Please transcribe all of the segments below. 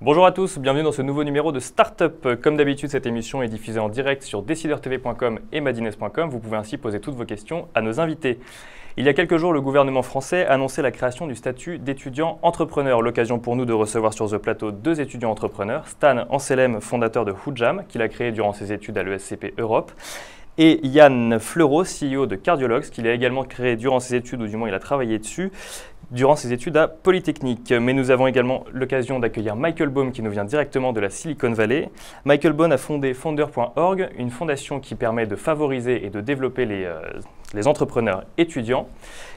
Bonjour à tous, bienvenue dans ce nouveau numéro de Startup. Comme d'habitude, cette émission est diffusée en direct sur decideurtv.com et madines.com. Vous pouvez ainsi poser toutes vos questions à nos invités. Il y a quelques jours, le gouvernement français a annoncé la création du statut d'étudiant entrepreneur. L'occasion pour nous de recevoir sur ce plateau deux étudiants entrepreneurs. Amsellem, fondateur de WhoJam, qu'il a créé durant ses études à l'ESCP Europe, et Yann Fleureau, CEO de Cardiologs, qu'il a également créé durant ses études, ou du moins il a travaillé dessus, durant ses études à Polytechnique. Mais nous avons également l'occasion d'accueillir Michael Baum qui nous vient directement de la Silicon Valley. Michael Baum a fondé founder.org, une fondation qui permet de favoriser et de développer les entrepreneurs étudiants.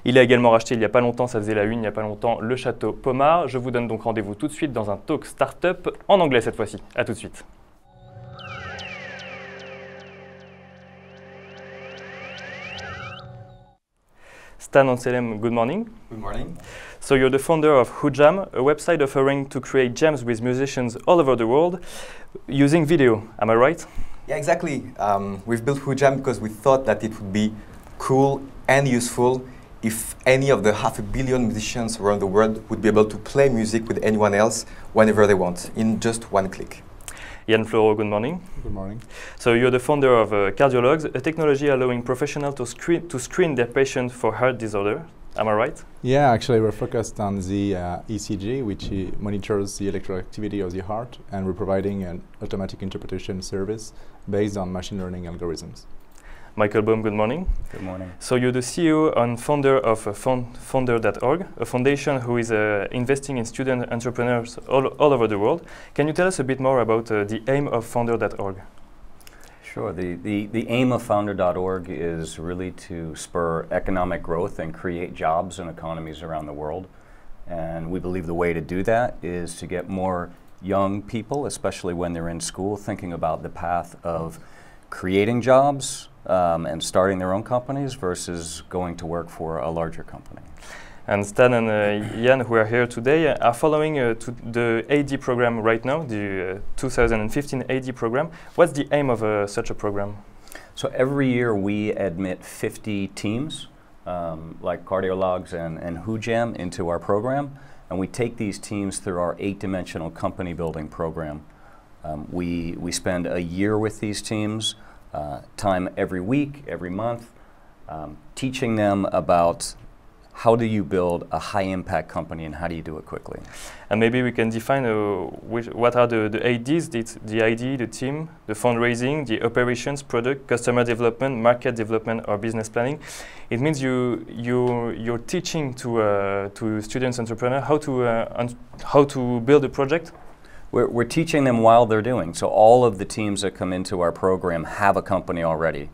Il a également racheté il n'y a pas longtemps, ça faisait la une il n'y a pas longtemps, le Chateau Palma. Je vous donne donc rendez-vous tout de suite dans un talk startup en anglais cette fois-ci. À tout de suite. Amsellem, good morning. Good morning. So you're the founder of WhoJam, a website offering to create jams with musicians all over the world using video. Am I right? Yeah, exactly. We've built WhoJam because we thought that it would be cool and useful if any of the 500 million musicians around the world would be able to play music with anyone else whenever they want, in just one click. Yann Fleureau, good morning. Good morning. So you're the founder of Cardiologs, a technology allowing professionals to screen their patients for heart disorder. Am I right? Yeah, actually we're focused on the ECG, which monitors the electrical activity of the heart, and we're providing an automatic interpretation service based on machine learning algorithms. Michael Baum, good morning. Good morning. So you're the CEO and founder of Founder.org, a foundation who is investing in student entrepreneurs all over the world. Can you tell us a bit more about the aim of Founder.org? Sure. The aim of Founder.org is really to spur economic growth and create jobs and economies around the world. And we believe the way to do that is to get more young people, especially when they're in school, thinking about the path of creating jobs and starting their own companies versus going to work for a larger company. And Stan and Yann, who are here today, are following to the AD program right now, the 2015 AD program. What's the aim of such a program? So every year we admit 50 teams, like Cardiologs and WhoJam, into our program, and we take these teams through our 8-dimensional company building program. We spend a year with these teams, time every week, every month, teaching them about how do you build a high-impact company and how do you do it quickly. And maybe we can define what are the ADs, the ID, the team, the fundraising, the operations, product, customer development, market development, or business planning. It means you're teaching to students, entrepreneurs, how to build a project. We're teaching them while they're doing. So all of the teams that come into our program have a company already.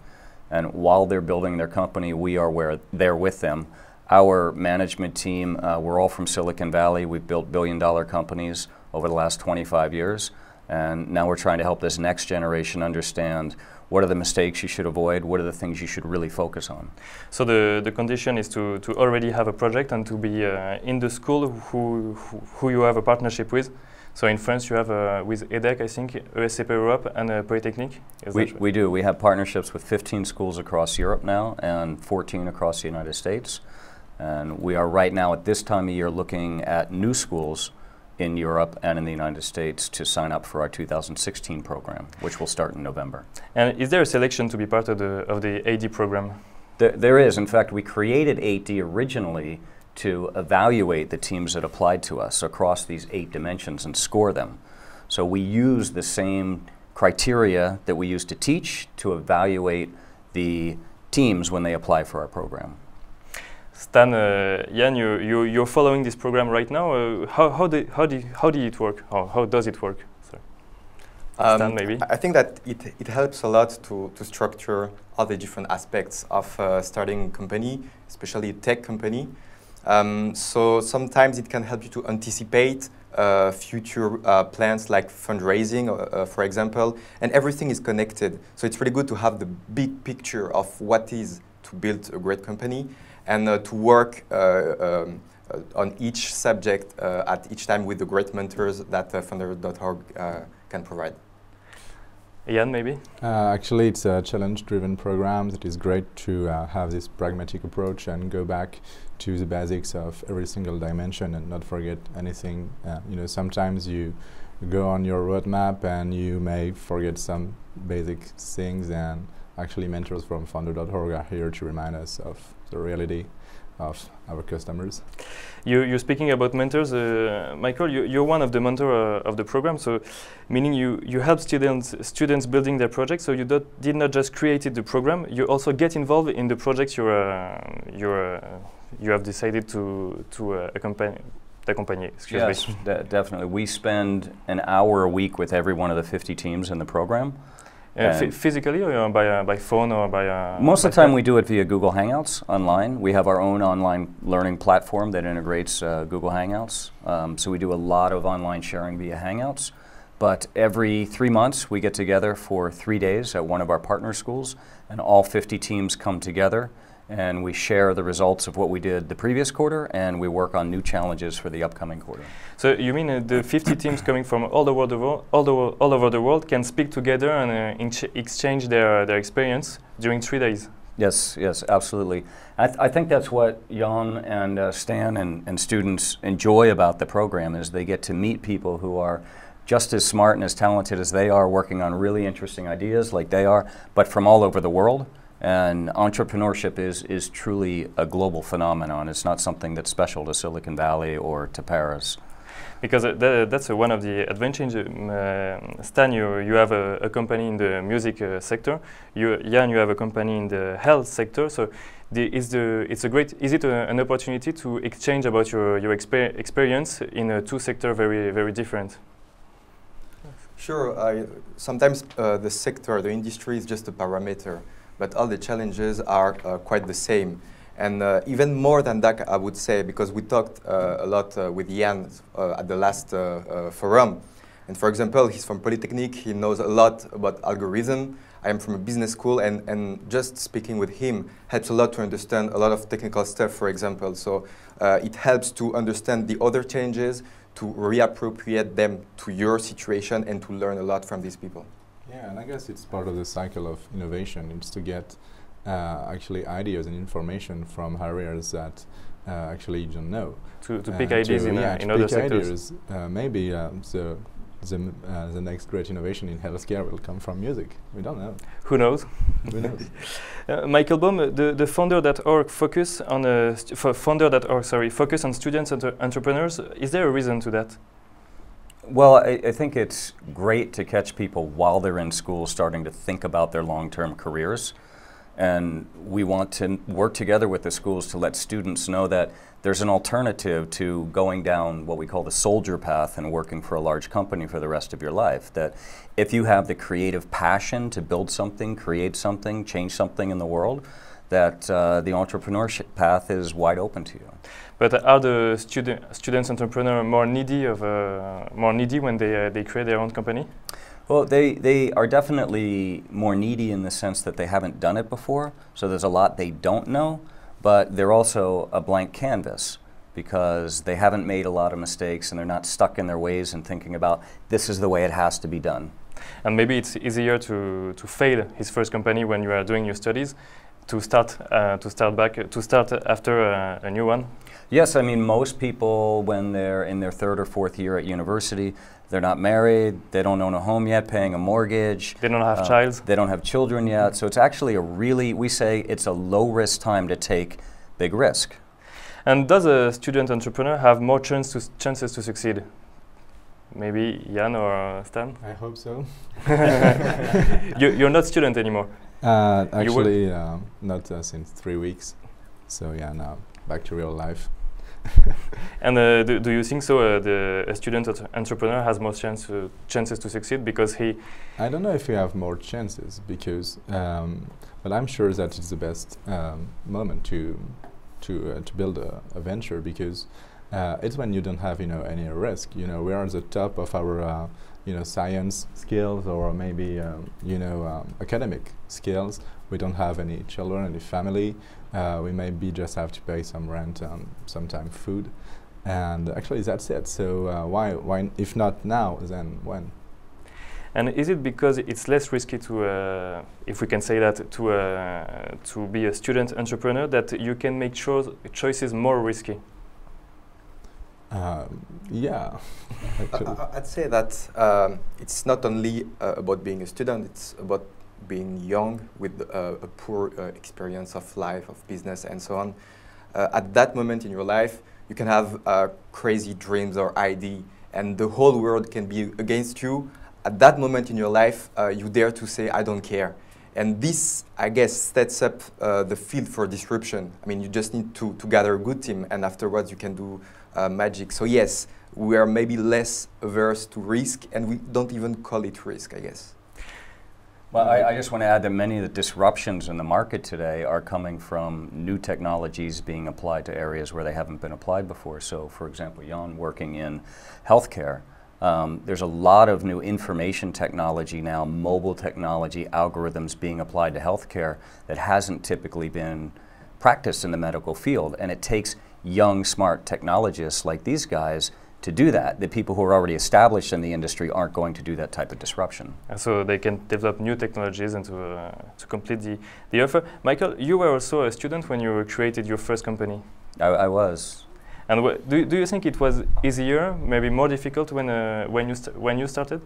And while they're building their company, we are there with them. Our management team, we're all from Silicon Valley. We've built billion-dollar companies over the last 25 years. And now we're trying to help this next generation understand what are the mistakes you should avoid, what are the things you should really focus on. So the condition is to already have a project and to be in the school who you have a partnership with. So in France you have with EDEC, I think, ESCP Europe and Polytechnique? We do. We have partnerships with 15 schools across Europe now and 14 across the United States. And we are right now at this time of year looking at new schools in Europe and in the United States to sign up for our 2016 program, which will start in November. And is there a selection to be part of the AD program? There is. In fact, we created AD originally to evaluate the teams that applied to us across these 8 dimensions and score them. So we use the same criteria that we use to teach to evaluate the teams when they apply for our program. Stan, Yann, you're following this program right now. How did it work? How does it work? Sorry. Stan, maybe? I think that it helps a lot to structure all the different aspects of starting a company, especially a tech company. So sometimes it can help you to anticipate future plans like fundraising, for example, and everything is connected. So it's really good to have the big picture of what is to build a great company and to work on each subject at each time with the great mentors that Founder.org can provide. Yann, maybe? Actually, it's a challenge-driven program. It is great to have this pragmatic approach and go back to the basics of every single dimension and not forget anything. You know, sometimes you go on your roadmap and you may forget some basic things, and actually mentors from founder.org are here to remind us of the reality of our customers. You're speaking about mentors, Michael. You're one of the mentors of the program, so meaning you help students building their projects. So you did not just create the program, you also get involved in the projects you have decided to accompany. Yes, definitely. We spend an hour a week with every one of the 50 teams in the program. Physically, or by phone, or by most of the time we do it via Google Hangouts online. We have our own online learning platform that integrates Google Hangouts. So we do a lot of online sharing via Hangouts. But every 3 months we get together for 3 days at one of our partner schools, and all 50 teams come together and we share the results of what we did the previous quarter, and we work on new challenges for the upcoming quarter. So you mean the 50 teams coming from all over the world can speak together and exchange their experience during 3 days? Yes, yes, absolutely. I think that's what Yann and Stan and students enjoy about the program, is they get to meet people who are just as smart and as talented as they are, working on really interesting ideas like they are, but from all over the world. And entrepreneurship is truly a global phenomenon. It's not something that's special to Silicon Valley or to Paris. Because that's one of the advantages. Stan, you have a company in the music sector. Yann, you have a company in the health sector. So is it an opportunity to exchange about your experience in two sectors very different? Sure. Sometimes the sector, the industry is just a parameter, but all the challenges are quite the same. And even more than that, I would say, because we talked a lot with Yann at the last forum. And for example, he's from Polytechnic, he knows a lot about algorithm. I am from a business school, and just speaking with him helps a lot to understand a lot of technical stuff, for example. So it helps to understand the other changes, to reappropriate them to your situation, and to learn a lot from these people. Yeah, and I guess it's part of the cycle of innovation. It's to get actually ideas and information from areas that actually you don't know. To pick ideas in other sectors. Maybe the next great innovation in healthcare will come from music. We don't know. Who knows? Who knows? Michael Baum, the founder.org focus on focus on students and entrepreneurs. Is there a reason to that? Well, I think it's great to catch people while they're in school starting to think about their long-term careers. And we want to work together with the schools to let students know that there's an alternative to going down what we call the soldier path and working for a large company for the rest of your life. That if you have the creative passion to build something, create something, change something in the world, that the entrepreneurship path is wide open to you. But are the students entrepreneurs more needy when they create their own company? Well, they are definitely more needy in the sense that they haven't done it before, so there's a lot they don't know, but they're also a blank canvas because they haven't made a lot of mistakes and they're not stuck in their ways and thinking about this is the way it has to be done. And maybe it's easier to fail his first company when you are doing your studies, to start after a new one. Yes, I mean most people when they're in their 3rd or 4th year at university, they're not married, they don't own a home yet, paying a mortgage. They don't have children. They don't have children yet, so it's actually we say it's a low-risk time to take big risk. And does a student entrepreneur have more chances to succeed? Maybe Yann or Stan? I hope so. You're not student anymore? Actually, not since 3 weeks. So yeah, now back to real life. And do you think so? A student entrepreneur has more chances to succeed because he? I don't know if you have more chances because, but I'm sure that it's the best moment to build a venture because it's when you don't have any risk. We are at the top of our science skills or maybe academic skills. We don't have any children, any family. We maybe just have to pay some rent and sometimes food, and actually that's it. So why if not now, then when? And is it because it's less risky to, if we can say that, to be a student entrepreneur, that you can make choices more risky? Yeah. I'd say that it's not only about being a student, it's about being young with a poor experience of life, of business, and so on. At that moment in your life, you can have crazy dreams or idea, and the whole world can be against you. At that moment in your life, you dare to say, I don't care. And this, I guess, sets up the field for disruption. I mean, you just need to gather a good team, and afterwards you can do magic. So yes, we are maybe less averse to risk, and we don't even call it risk, I guess. Well, I just want to add that many of the disruptions in the market today are coming from new technologies being applied to areas where they haven't been applied before. So, for example, Yann working in healthcare, there's a lot of new information technology now, mobile technology, algorithms being applied to healthcare that hasn't typically been practiced in the medical field. And it takes young, smart technologists like these guys to do that. The people who are already established in the industry aren't going to do that type of disruption. And so they can develop new technologies and to complete the offer. Michael, you were also a student when you created your first company. I was. And do you think it was easier, maybe more difficult when you started?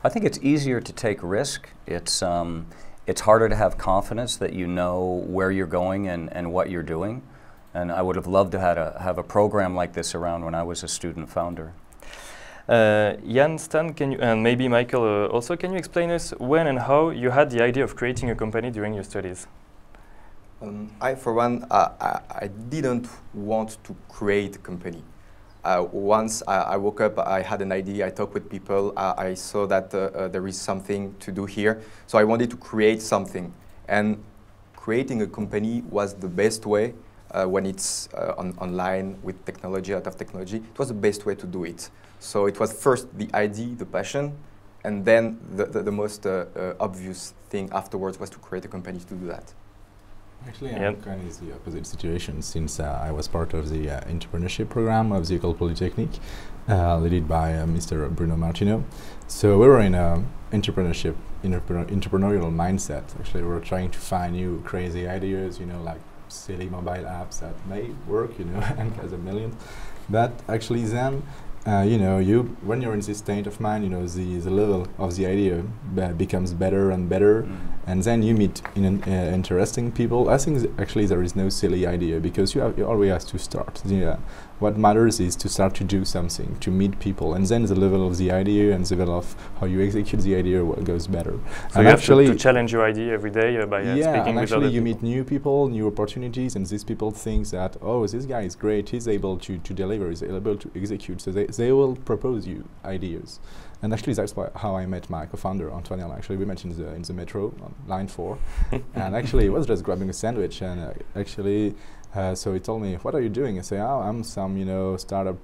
I think it's easier to take risk. It's harder to have confidence that you know where you're going and what you're doing. And I would have loved to have a program like this around when I was a student founder. Yann, Stan, and maybe Michael also, can you explain us when and how you had the idea of creating a company during your studies? I, for one, I didn't want to create a company. Once I woke up, I had an idea, I talked with people, I saw that there is something to do here. So I wanted to create something. And creating a company was the best way. When it's online with technology, out of technology, it was the best way to do it. So it was first the idea, the passion, and then the most obvious thing afterwards was to create a company to do that. Actually, I'm kind of in the opposite situation since I was part of the entrepreneurship program of the École Polytechnique, led by Mr. Bruno Martineau. So we were in an entrepreneurial mindset. Actually, we were trying to find new crazy ideas, you know, like silly mobile apps that may work, you know, and has a million. But actually then, you know, when you're in this state of mind, you know, the level of the idea becomes better and better, and then you meet interesting people. I think actually there is no silly idea because you always have to start. What matters is to start to do something, to meet people, and then the level of the idea and the level of how you execute the idea goes better. So and you have to challenge your idea every day by speaking with other people. Yeah, and actually you meet new people, new opportunities, and these people think that, oh, this guy is great, he's able to deliver, he's able to execute, so they will propose you ideas. And actually that's how I met my co-founder, Antoine. Actually we met in the metro on line 4, and actually he was just grabbing a sandwich, and so he told me, what are you doing? I say, oh, I'm some, you know, startup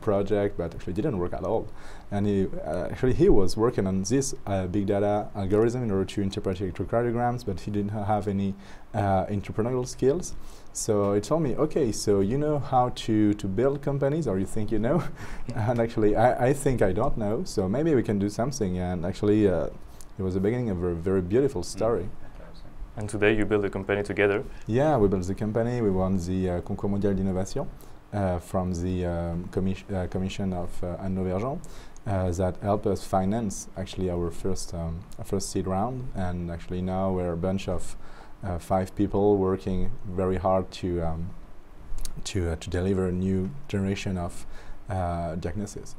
project, but actually didn't work at all. And he was working on this big data algorithm in order to interpret electrocardiograms, but he didn't have any entrepreneurial skills. So he told me, okay, so you know how to build companies, or you think you know? And actually, I think I don't know, so maybe we can do something. And actually, it was the beginning of a very beautiful story. And today you build a company together? Yeah, we built the company. We won the Concours Mondial d'Innovation from the commission of Anne Lauvergeon that helped us finance actually our first seed round. And actually now we're a bunch of 5 people working very hard to deliver a new generation of diagnosis.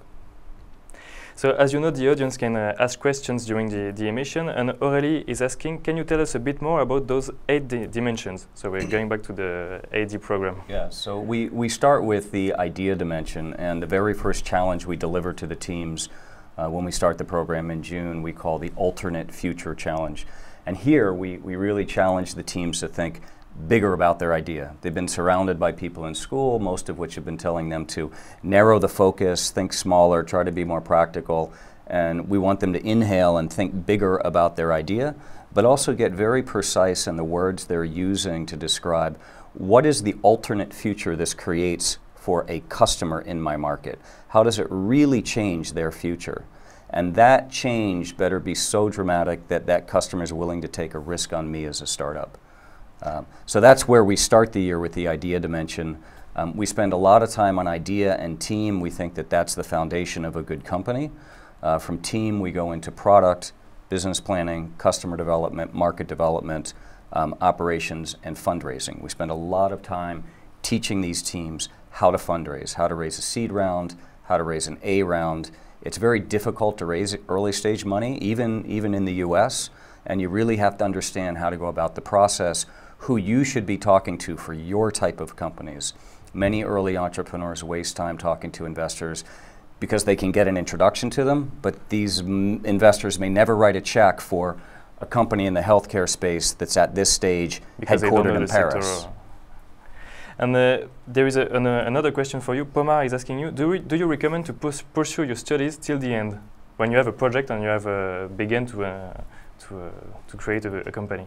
So as you know, the audience can ask questions during the emission, and Aurélie is asking, can you tell us a bit more about those 8 dimensions? So we're going back to the AD program. Yeah, so we start with the idea dimension, and the very first challenge we deliver to the teams when we start the program in June, we call the Alternate Future Challenge. And here we really challenge the teams to think bigger about their idea. They've been surrounded by people in school, most of which have been telling them to narrow the focus, think smaller, try to be more practical, and we want them to inhale and think bigger about their idea, but also get very precise in the words they're using to describe what is the alternate future this creates for a customer in my market. How does it really change their future? And that change better be so dramatic that that customer is willing to take a risk on me as a startup. So that's where we start the year with the idea dimension. We spend a lot of time on idea and team. We think that that's the foundation of a good company. From team, we go into product, business planning, customer development, market development, operations, and fundraising. We spend a lot of time teaching these teams how to fundraise, how to raise a seed round, how to raise an A round. It's very difficult to raise early stage money, even in the US, and you really have to understand how to go about the process, who you should be talking to for your type of companies. Many early entrepreneurs waste time talking to investors because they can get an introduction to them, but these investors may never write a check for a company in the healthcare space that's at this stage because headquartered in Paris. And there is another question for you. Palma is asking you, do you recommend to pursue your studies till the end when you have a project and you have begun to create a company?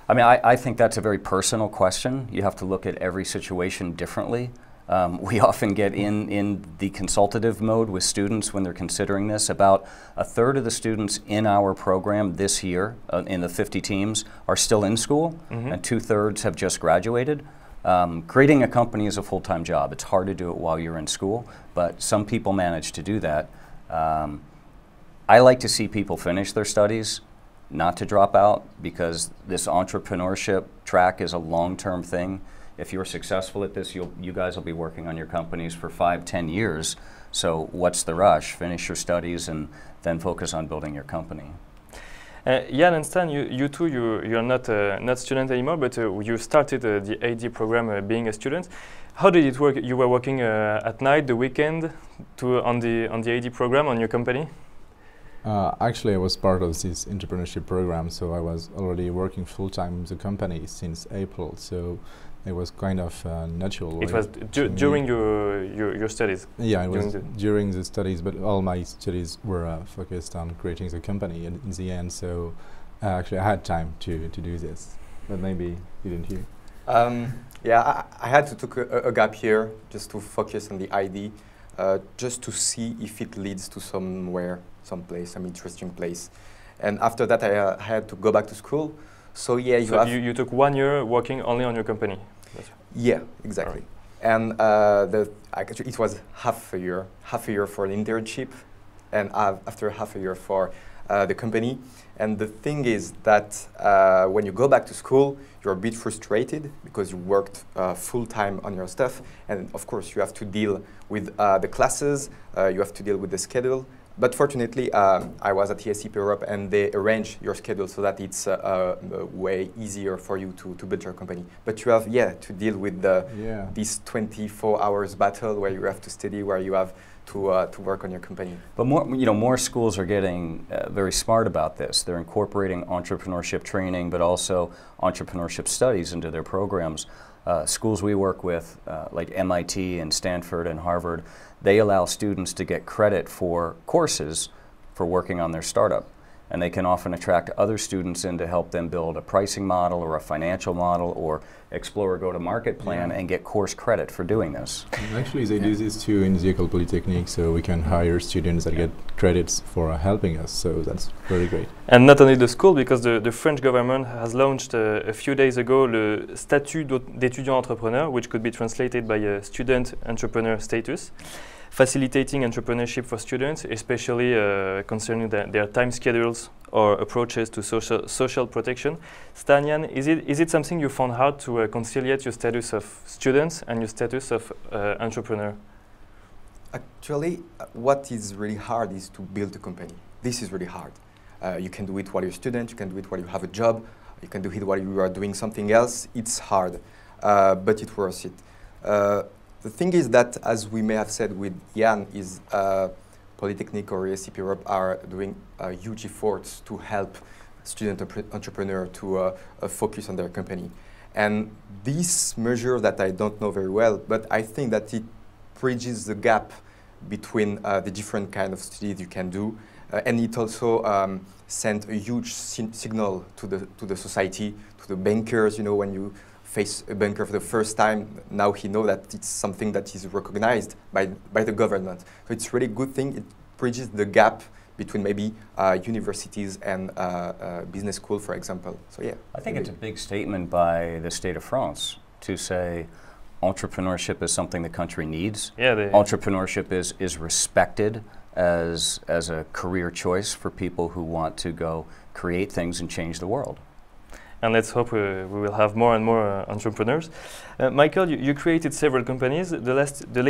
I mean, I think that's a very personal question. You have to look at every situation differently. We often get in the consultative mode with students when they're considering this. About a third of the students in our program this year, in the 50 teams, are still in school, and 2/3 have just graduated. Creating a company is a full-time job. It's hard to do it while you're in school, but some people manage to do that. I like to see people finish their studies, not to drop out, because this entrepreneurship track is a long-term thing. If you're successful at this, you guys will be working on your companies for 5-10 years. So what's the rush? Finish your studies and then focus on building your company. Yann and Stan, you two, you're not student anymore, but you started the AD program being a student. How did it work? You were working at night, the weekend, on the AD program on your company? Actually, I was part of this entrepreneurship program, so I was already working full-time with the company since April, so it was kind of natural. It was during your studies? Yeah, it was during the studies, but all my studies were focused on creating the company in the end, so actually I had time to do this, but maybe you didn't hear. Yeah, I had to take a gap here just to focus on the ID, just to see if it leads to someplace, some interesting place. And after that, I had to go back to school. So yeah, you took 1 year working only on your company. Yeah, exactly. Right. And actually, it was half a year for an internship, and after half a year for the company. And the thing is that when you go back to school, you're a bit frustrated because you worked full time on your stuff, and of course you have to deal with the classes, you have to deal with the schedule. But fortunately, I was at ESCP Europe, and they arrange your schedule so that it's way easier for you to build your company. But you have, to deal with this 24 hours battle where you have to study, where you have to work on your company. But more schools are getting very smart about this. They're incorporating entrepreneurship training, but also entrepreneurship studies into their programs. Schools we work with, like MIT and Stanford and Harvard, they allow students to get credit for courses for working on their startup. And they can often attract other students in to help them build a pricing model or a financial model or explore a go-to-market plan and get course credit for doing this. Actually, they do this too in the École Polytechnique, so we can hire students that get credits for helping us, so that's very great. And not only the school, because the French government has launched a few days ago le statut d'étudiant entrepreneur, which could be translated by a student entrepreneur status, facilitating entrepreneurship for students, especially concerning their time schedules or approaches to social protection. Stan, Yann, is it something you found hard to conciliate your status of students and your status of entrepreneur? Actually, what is really hard is to build a company. This is really hard. You can do it while you're a student, you can do it while you have a job, you can do it while you are doing something else. It's hard, but it's worth it. The thing is that, as we may have said with Yann, is Polytechnique or ESCP Europe are doing huge efforts to help student entrepreneurs to focus on their company. And this measure that I don't know very well, but I think that it bridges the gap between the different kind of studies you can do, and it also sent a huge signal to the society, to the bankers. You know, when you face a banker for the first time, now he knows that it's something that is recognized by the government. So it's a really good thing. It bridges the gap between maybe universities and business school, for example. So yeah. I think it's a big statement by the state of France to say, entrepreneurship is something the country needs. Yeah, Entrepreneurship is respected as a career choice for people who want to go create things and change the world. And let's hope we will have more and more entrepreneurs. Michael, you created several companies. The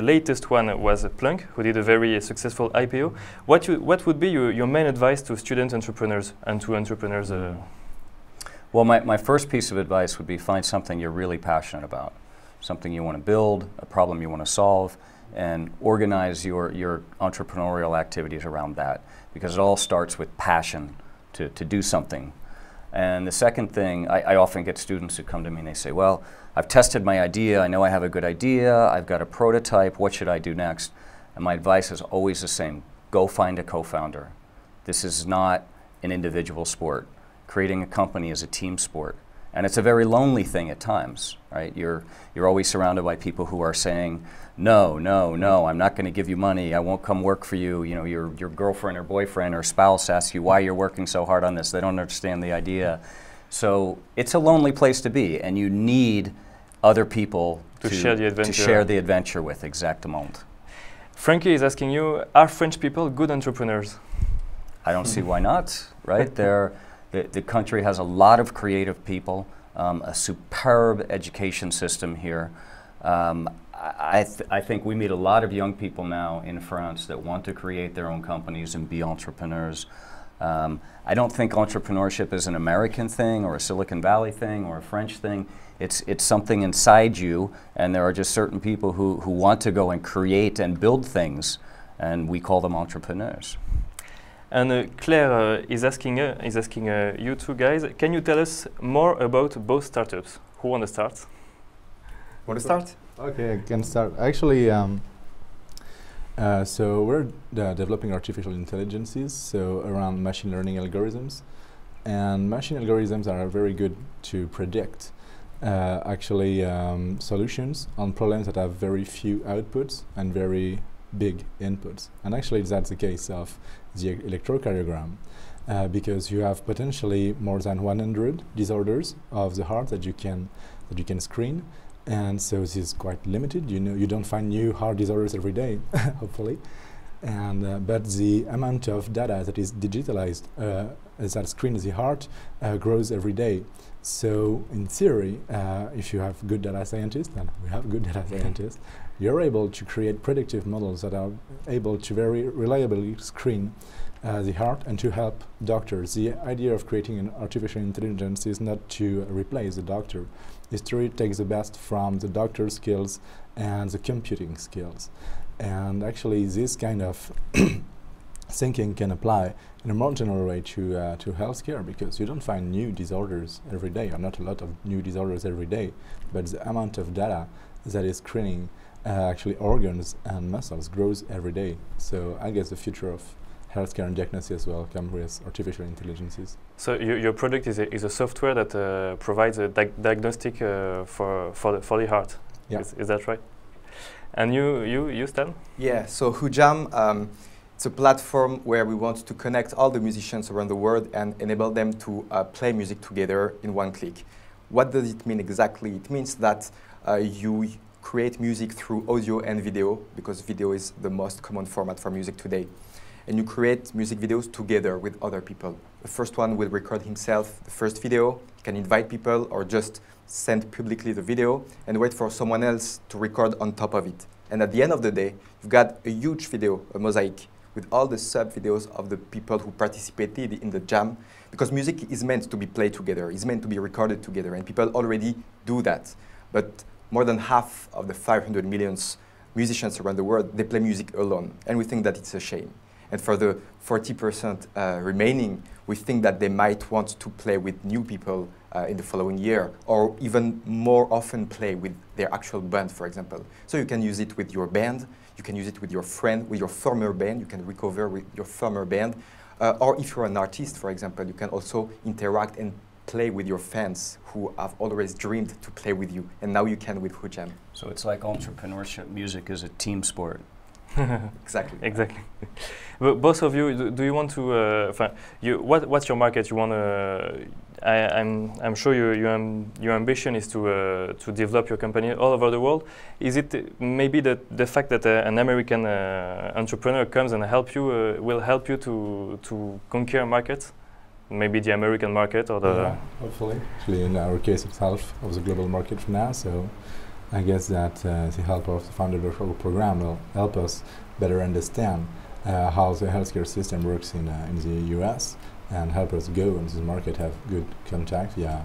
latest one was Plunk, who did a very successful IPO. What would be your main advice to student entrepreneurs and to entrepreneurs? Well, my first piece of advice would be find something you're really passionate about, something you want to build, a problem you want to solve, and organize your entrepreneurial activities around that, because it all starts with passion to do something. And the second thing, I often get students who come to me and they say, well, I've tested my idea, I know I have a good idea, I've got a prototype, what should I do next? And my advice is always the same, go find a co-founder. This is not an individual sport. Creating a company is a team sport. And it's a very lonely thing at times, right? You're always surrounded by people who are saying, no, no, no, I'm not going to give you money, I won't come work for you. You know, your girlfriend or boyfriend or spouse asks you why you're working so hard on this. They don't understand the idea. So it's a lonely place to be, and you need other people to share the adventure with, exactement. Frankie is asking you, are French people good entrepreneurs? I don't see why not, right? The country has a lot of creative people, a superb education system here. I think we meet a lot of young people now in France that want to create their own companies and be entrepreneurs. I don't think entrepreneurship is an American thing or a Silicon Valley thing or a French thing. It's something inside you, and there are just certain people who want to go and create and build things, and we call them entrepreneurs. And Claire is asking you two guys, can you tell us more about both startups? Who want to start? Want to start? Okay, I can start. Actually, so we're developing artificial intelligences, so around machine learning algorithms. And machine algorithms are very good to predict solutions on problems that have very few outputs and very big inputs. And actually that's the case of the electrocardiogram, because you have potentially more than 100 disorders of the heart that you can screen. And so this is quite limited. You know, you don't find new heart disorders every day, hopefully. And but the amount of data that is digitalized that screens the heart grows every day. So in theory, if you have good data scientists, and we have good data scientists, you're able to create predictive models that are able to very reliably screen the heart and to help doctors. The idea of creating an artificial intelligence is not to replace the doctor. It's to take the best from the doctor's skills and the computing skills. And actually this kind of thinking can apply in a more general way to healthcare, because you don't find new disorders every day, or not a lot of new disorders every day, but the amount of data that is screening actually organs and muscles grows every day. So I guess the future of healthcare and diagnosis as well come with artificial intelligences. So your product is a software that provides a diagnostic for the heart. Yeah. Is that right? And you Stan? Yeah. So WhoJam, it's a platform where we want to connect all the musicians around the world and enable them to play music together in one click. What does it mean exactly? It means that you create music through audio and video, because video is the most common format for music today. And you create music videos together with other people. The first one will record himself the first video. He can invite people or just send publicly the video and wait for someone else to record on top of it. And at the end of the day, you've got a huge video, a mosaic, with all the sub-videos of the people who participated in the jam, because music is meant to be played together, is meant to be recorded together, and people already do that. But more than half of the 500 million musicians around the world, they play music alone, and we think that it's a shame. And for the 40% remaining, we think that they might want to play with new people in the following year, or even more often play with their actual band, for example. So you can use it with your band, you can use it with your friend, with your former band, you can recover with your former band, or if you're an artist, for example, you can also interact and play with your fans who have always dreamed to play with you, and now you can with WhoJam. So it's like entrepreneurship. Music is a team sport. Exactly. Exactly. But both of you, do you want to? What's your market? You want to? I'm sure your ambition is to develop your company all over the world. Is it maybe the fact that an American entrepreneur comes and will help you to conquer markets? Maybe the American market or the... Yeah, hopefully. Actually, in our case, it's half of the global market for now, so I guess that the help of the founder of our program will help us better understand how the healthcare system works in the US and help us go into the market, have good contact via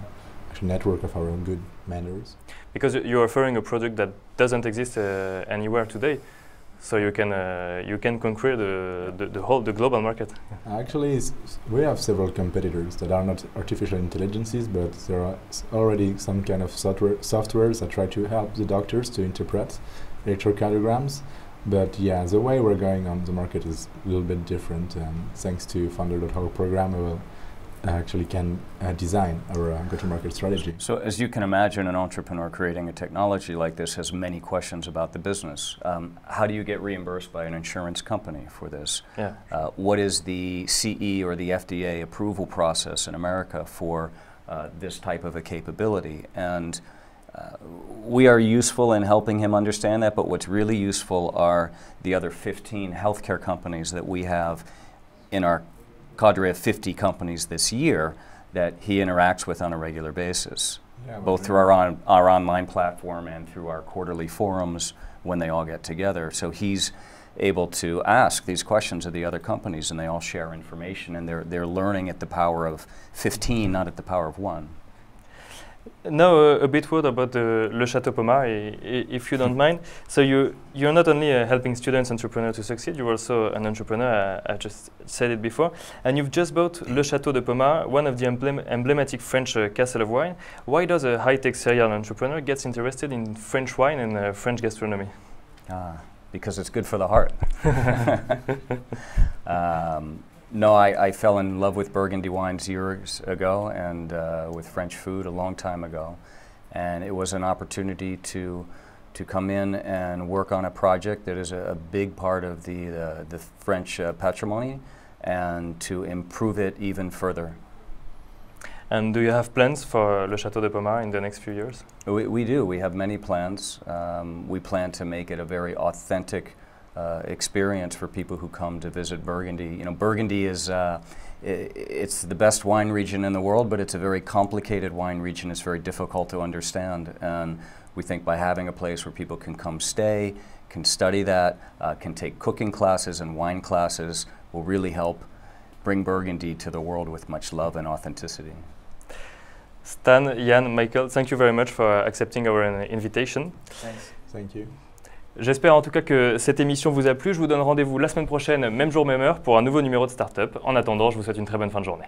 a network of our own good mentors. Because you're offering a product that doesn't exist anywhere today. So you can conquer the global market. Actually, we have several competitors that are not artificial intelligences, but there are already some kind of softwares that try to help the doctors to interpret electrocardiograms. But yeah, the way we're going on the market is a little bit different. Thanks to founder.org program, we will actually can design our go-to-market strategy. So as you can imagine, an entrepreneur creating a technology like this has many questions about the business. How do you get reimbursed by an insurance company for this? Yeah. What is the CE or the FDA approval process in America for this type of a capability? And we are useful in helping him understand that, but what's really useful are the other 15 healthcare companies that we have in our cadre of 50 companies this year that he interacts with on a regular basis, both through our online platform and through our quarterly forums when they all get together. So he's able to ask these questions of the other companies, and they all share information, and they're learning at the power of 15, not at the power of 1. Now a bit word about Le Chateau Palma, if you don't mind. So you're not only helping students, entrepreneurs to succeed, you're also an entrepreneur, I just said it before, and you've just bought Le Chateau de Palma, one of the emblematic French castle of wine. Why does a high-tech serial entrepreneur get interested in French wine and French gastronomy? Because it's good for the heart. No, I fell in love with Burgundy wines years ago and with French food a long time ago. And it was an opportunity to come in and work on a project that is a big part of the French patrimony and to improve it even further. And do you have plans for Le Chateau de Palma in the next few years? We do. We have many plans. We plan to make it a very authentic experience for people who come to visit Burgundy. You know, Burgundy is it's the best wine region in the world, but it's a very complicated wine region. It's very difficult to understand, and we think by having a place where people can come stay, can study that, can take cooking classes and wine classes, will really help bring Burgundy to the world with much love and authenticity. Stan, Yann, Michael, thank you very much for accepting our invitation. Thanks. Thank you. J'espère en tout cas que cette émission vous a plu. Je vous donne rendez-vous la semaine prochaine, même jour, même heure, pour un nouveau numéro de Startup. En attendant, je vous souhaite une très bonne fin de journée.